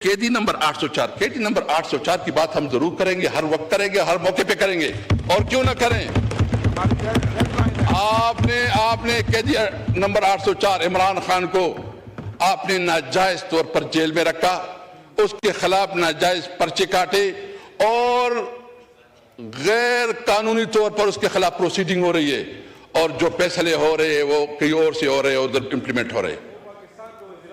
KD number 804 की बात हम जरूर करेंगे, हर वक्त करेंगे, हर मौके पे करेंगे, और क्यों ना करें। आपने केडी नंबर 804 इमरान खान को आपने नाजायज तौर पर जेल में रखा, उसके खिलाफ नाजायज पर्चे काटे और गैर कानूनी तौर पर उसके खिलाफ प्रोसीडिंग हो रही है, और जो फैसले हो रहे हैं वो कहीं और से हो रहे हैं, उधर इम्प्लीमेंट हो रहे हैं।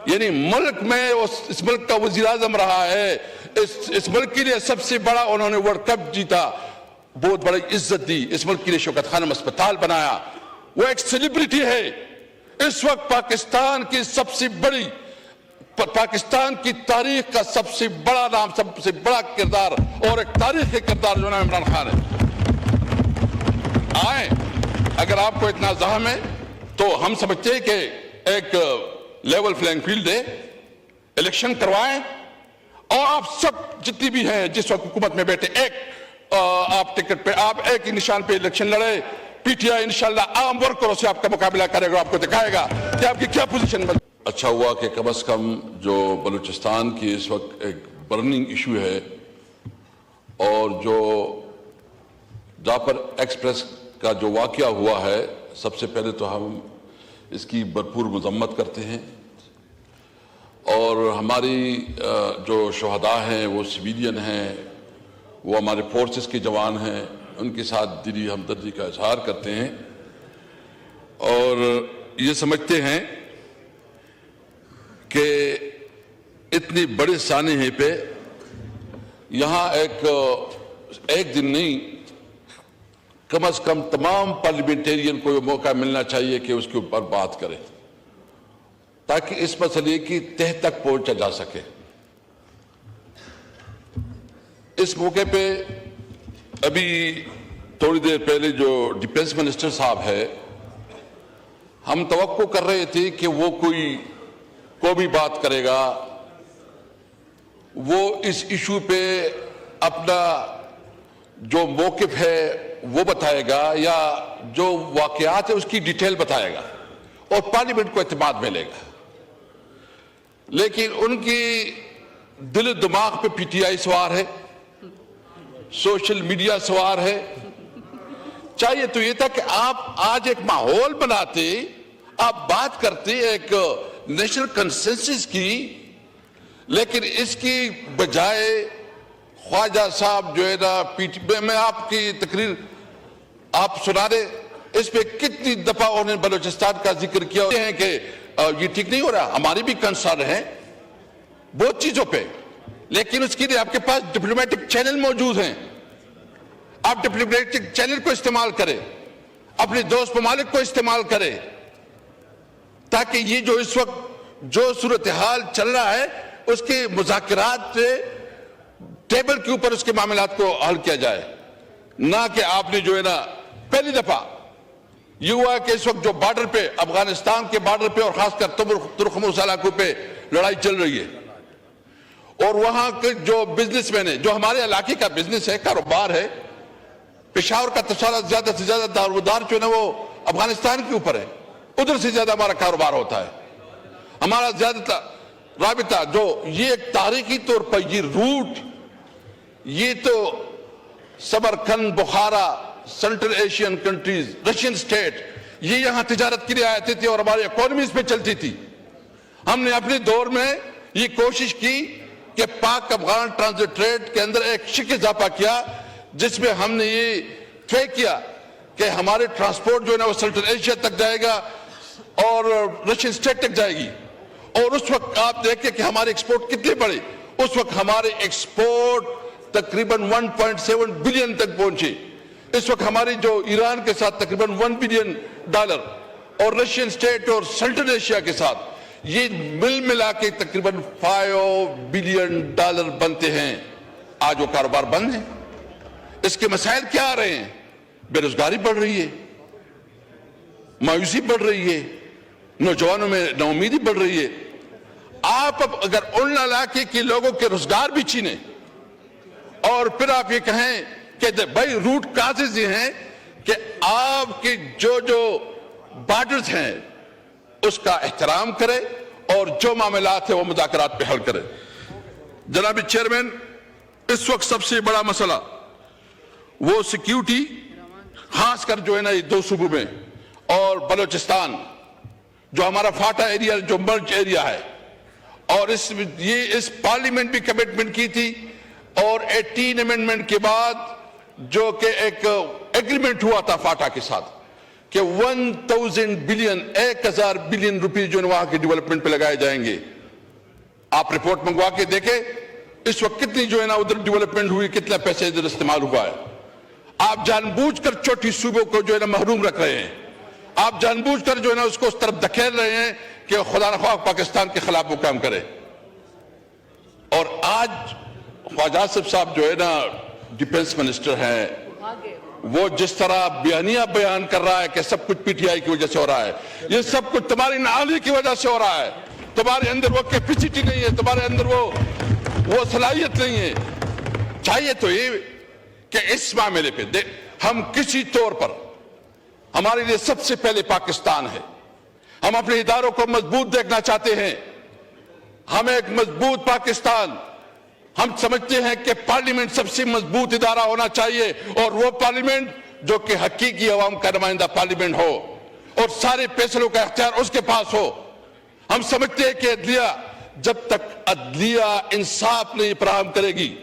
यानी मुल्क में इस मुल्क का वज़ीर आज़म रहा है, इस मुल्क के लिए सबसे बड़ा उन्होंने वर्ल्ड कप जीता, बहुत बड़ी इज्जत दी, इस मुल्क के लिए शौकत खानम अस्पताल बनाया, वो एक सेलिब्रिटी है। इस वक्त पाकिस्तान की तारीख का सबसे बड़ा नाम, सबसे बड़ा किरदार और एक तारीख के किरदार जो नाम इमरान खान है। आए, अगर आपको इतना ज़हम है तो हम समझते हैं कि एक लेवल प्लेइंग फील्ड है, इलेक्शन करवाएं, और आप सब जितनी भी हैं जिस वक्त हुकूमत में बैठे, आप टिकट पे, आप एक ही निशान पे इलेक्शन लड़े। पीटीआई इंशाल्लाह आम वर्करों से आपका मुकाबला करेगा, आपको दिखाएगा कि आपकी क्या पोजीशन बन। अच्छा हुआ कि कम अज कम जो बलूचिस्तान की इस वक्त एक बर्निंग इशू है, और जो जाफर एक्सप्रेस का जो वाकया हुआ है, सबसे पहले तो हम इसकी भरपूर मजम्मत करते हैं, और हमारी जो शहदा हैं वो सिविलियन हैं, वो हमारे फोर्सेस के जवान हैं, उनके साथ दिली हमदर्दी का इजहार करते हैं, और ये समझते हैं कि इतनी बड़े सानहे पे यहाँ एक दिन नहीं, कम अज कम तमाम पार्लियामेंटेरियन को मौका मिलना चाहिए कि उसके ऊपर बात करें, ताकि इस मसले की तह तक पहुंचा जा सके। इस मौके पे अभी थोड़ी देर पहले जो डिफेंस मिनिस्टर साहब है, हम तवक्को कर रहे थे कि वो कोई भी बात करेगा, वो इस इशू पे अपना जो मौकिफ है वो बताएगा, या जो वाकयात है उसकी डिटेल बताएगा, और पार्लियामेंट को एतमाद मिलेगा। लेकिन उनकी दिल दिमाग पे पीटीआई सवार है, सोशल मीडिया सवार है। चाहिए तो ये था कि आप आज एक माहौल बनाते, आप बात करते एक नेशनल कंसेंसस की, लेकिन इसकी बजाय ख्वाजा साहब जो है ना, मैं आपकी तकरीर आप सुना दे, इस पे कितनी दफा उन्होंने बलूचिस्तान का जिक्र किया है कि ये ठीक नहीं हो रहा। हमारी भी कंसर्न है बहुत चीजों पे, लेकिन उसके लिए आपके पास डिप्लोमेटिक चैनल मौजूद हैं, आप डिप्लोमेटिक चैनल को इस्तेमाल करें, अपने दोस्त ममालिक को इस्तेमाल करें, ताकि ये जो इस वक्त जो सूरत हाल चल रहा है उसके मुज़ाकरात से टेबल के ऊपर उसके मामलात को हल किया जाए, ना कि आपने जो है ना पहली दफा ये हुआ कि इस वक्त जो बॉर्डर पे, अफगानिस्तान के बॉर्डर पे और खासकर तुर्कमुस इलाकों पे लड़ाई चल रही है, और वहां के जो बिजनेसमैन है, जो हमारे इलाके का बिजनेस है, कारोबार है, पेशावर का तसारा ज्यादा से ज्यादा दारोदार जो है वो अफगानिस्तान के ऊपर है, उधर से ज्यादा हमारा कारोबार होता है। हमारा ज्यादातर राबिता जो ये एक तारीखी तौर पर ये रूट, ये तो Samarkand, Bukhara, central Asian countries, Russian state, ये यहां तिजारत के लिए आते थे और हमारी इकोनॉमीज पे चलती थी। हमने अपने दौर में ये कोशिश की कि पाक अफगान ट्रांजिट ट्रेड के अंदर एक शिक इजाफा किया, जिसमें हमने ये तय किया कि हमारे ट्रांसपोर्ट जो है ना वो सेंट्रल एशिया तक जाएगा और रशियन स्टेट तक जाएगी। और उस वक्त आप देखिए कि हमारे एक्सपोर्ट कितने बड़े, उस वक्त हमारे एक्सपोर्ट तकरीबन 1.7 बिलियन तक पहुंचे। इस वक्त हमारी जो ईरान के साथ तकरीबन $1 बिलियन और रशियन स्टेट और सेंट्रल एशिया के साथ ये मिला के तकरीबन $5 बिलियन बनते हैं। आज वो कारोबार बंद है। इसके मसाइल क्या आ रहे हैं? बेरोजगारी बढ़ रही है, मायूसी बढ़ रही है, नौजवानों में नाउमीदी बढ़ रही है। आप अब अगर उन इलाके के लोगों के रोजगार भी छीने और फिर आप ये कहें कि भाई रूट काजेज ये हैं कि आपके जो बॉर्डर्स हैं उसका एहतराम करें और जो मामलात है वो मुज़ाकरात पे हल करें। जनाब चेयरमैन, इस वक्त सबसे बड़ा मसला वो सिक्योरिटी, खासकर जो है ना ये दो सूबों में और बलूचिस्तान, जो हमारा फाटा एरिया, जो मर्ज एरिया है, और इस पार्लियामेंट भी कमिटमेंट की थी, और 18 अमेंडमेंट के बाद जो कि एक एग्रीमेंट हुआ था फाटा के साथ कि 1000 बिलियन रुपए जो वहां के डेवलपमेंट पे लगाए जाएंगे। आप रिपोर्ट मंगवा के देखें इस वक्त कितनी जो है ना उधर डेवलपमेंट हुई, कितना पैसे इधर इस्तेमाल हुआ है। आप जानबूझकर छोटी सूबों को जो है ना महरूम रख रहे हैं, आप जानबूझकर जो है ना उसको उस तरफ धकेल रहे हैं कि खुदा न ख्वाह पाकिस्तान के खिलाफ वो काम करे। और आज ख्वाजा आसिफ साहब जो है ना डिफेंस मिनिस्टर हैं, वो जिस तरह बयानिया बयान कर रहा है कि सब कुछ पीटीआई की वजह से हो रहा है, ये सब कुछ तुम्हारी नाली की वजह से हो रहा है, तुम्हारे अंदर वो कैपेसिटी नहीं है, तुम्हारे अंदर वो सलाहियत नहीं है। चाहिए तो ये कि इस मामले पे हम किसी तौर पर, हमारे लिए सबसे पहले पाकिस्तान है, हम अपने इदारों को मजबूत देखना चाहते हैं, हम एक मजबूत पाकिस्तान, हम समझते हैं कि पार्लियामेंट सबसे मजबूत इदारा होना चाहिए, और वो पार्लियामेंट जो कि हकीकी अवाम का नुमाइंदा पार्लियामेंट हो और सारे फैसलों का इख्तियार उसके पास हो। हम समझते हैं कि अदलिया, जब तक अदलिया इंसाफ नहीं फराहम करेगी,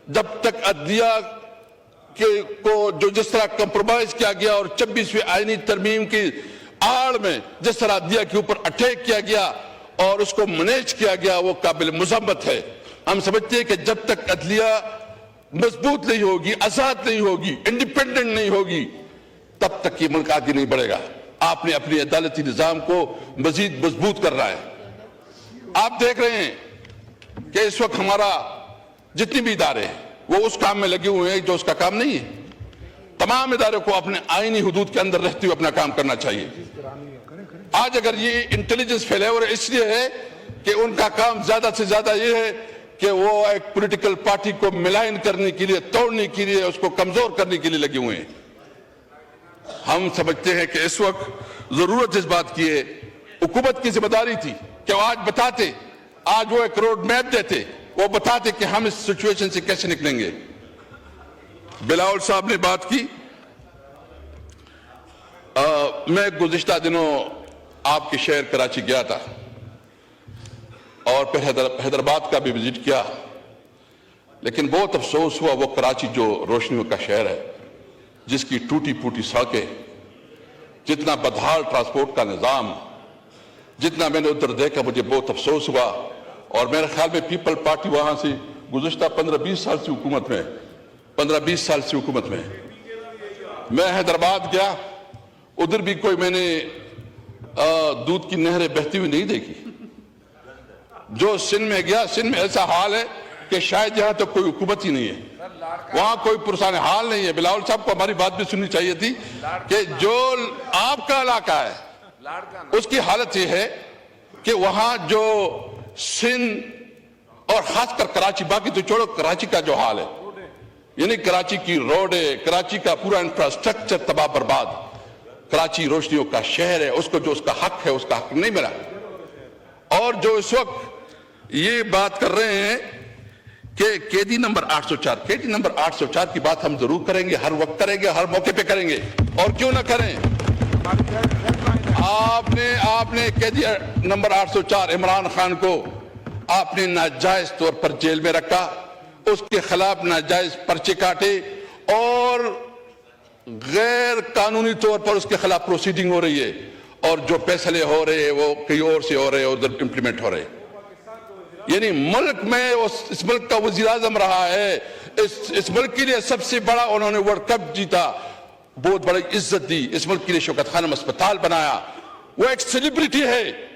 जब तक अदलिया को जो जिस तरह कंप्रोमाइज किया गया और 26वीं आईनी तरमीम की आड़ में जिस तरह अदलिया के ऊपर अटैक किया गया और उसको मैनेज किया गया, वो काबिल मुज़म्मत है। हम समझते हैं कि जब तक अदलिया मजबूत नहीं होगी, आजाद नहीं होगी, इंडिपेंडेंट नहीं होगी, तब तक ये मुल्क आगे नहीं बढ़ेगा। आपने अपने अदालती निजाम को मजीद मजबूत करना है। आप देख रहे हैं कि इस वक्त हमारा जितने भी इदारे हैं वो उस काम में लगे हुए हैं जो उसका काम नहीं है। तमाम इदारों को अपने आईनी हुदूद के अंदर रहते हुए अपना काम करना चाहिए। आज अगर ये इंटेलिजेंस फेल्योर इसलिए है कि उनका काम ज्यादा से ज्यादा ये है कि वो एक पॉलिटिकल पार्टी को मिलान करने के लिए, तोड़ने के लिए, उसको कमजोर करने के लिए लगे हुए हैं। हम समझते हैं कि इस वक्त जरूरत इस बात की है, हुकूमत की जिम्मेदारी थी कि वो आज बताते, आज वो एक रोड मैप देते, वो बताते कि हम इस सिचुएशन से कैसे निकलेंगे। बिलावल साहब ने बात की, मैं गुज़िश्ता दिनों आपके शहर कराची गया था और फिर हैदराबाद का भी विजिट किया, लेकिन बहुत अफसोस हुआ वो कराची जो रोशनियों का शहर है, जिसकी टूटी फूटी सड़कें, जितना बदहाल ट्रांसपोर्ट का निज़ाम, जितना मैंने उधर देखा मुझे बहुत अफसोस हुआ। और मेरे ख्याल में पीपल पार्टी वहां से गुज़िश्ता 15-20 साल से हुकूमत में, 15-20 साल से हुकूमत में। मैं हैदराबाद गया, उधर भी कोई मैंने दूध की नहरें बहती हुई नहीं देखी। जो सिंध में गया, सिंध में ऐसा हाल है कि शायद यहां तो कोई हुकूमत ही नहीं है, वहां कोई पुरसान हाल नहीं है। बिलावल साहब को हमारी बात भी सुननी चाहिए थी कि जो आपका इलाका है उसकी हालत यह है कि वहां जो सिंध और खासकर कराची, बाकी तो छोड़ो, कराची का जो हाल है, यानी कराची की रोडें, कराची का पूरा इंफ्रास्ट्रक्चर तबाह बर्बाद। कराची रोशनियों का शहर है, उसको जो उसका हक है उसका हक नहीं मिला। और जो इस वक्त ये बात कर रहे हैं कि केडी नंबर 804, केडी नंबर 804 की बात हम जरूर करेंगे, हर वक्त करेंगे, हर मौके पे करेंगे, और क्यों ना करें। आपने केडी नंबर 804 इमरान खान को आपने नाजायज तौर पर जेल में रखा, उसके खिलाफ नाजायज पर्चे काटे और गैर कानूनी तौर पर उसके खिलाफ प्रोसीडिंग हो रही है, और जो फैसले हो रहे हैं वो कहीं और से हो रहे हैं, उधर इंप्लीमेंट हो रहे हैं। यानी मुल्क में इस मुल्क का वज़ीर आज़म रहा है, इस मुल्क के लिए सबसे बड़ा उन्होंने वर्ल्ड कप जीता, बहुत बड़ी इज्जत दी, इस मुल्क के लिए शौकत खानम अस्पताल बनाया, वो एक सेलिब्रिटी है।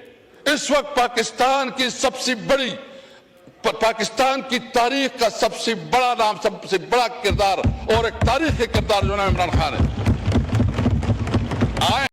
इस वक्त पाकिस्तान की सबसे बड़ी, पाकिस्तान की तारीख का सबसे बड़ा नाम, सबसे बड़ा किरदार और एक तारीखी किरदार जो नाम इमरान खान है।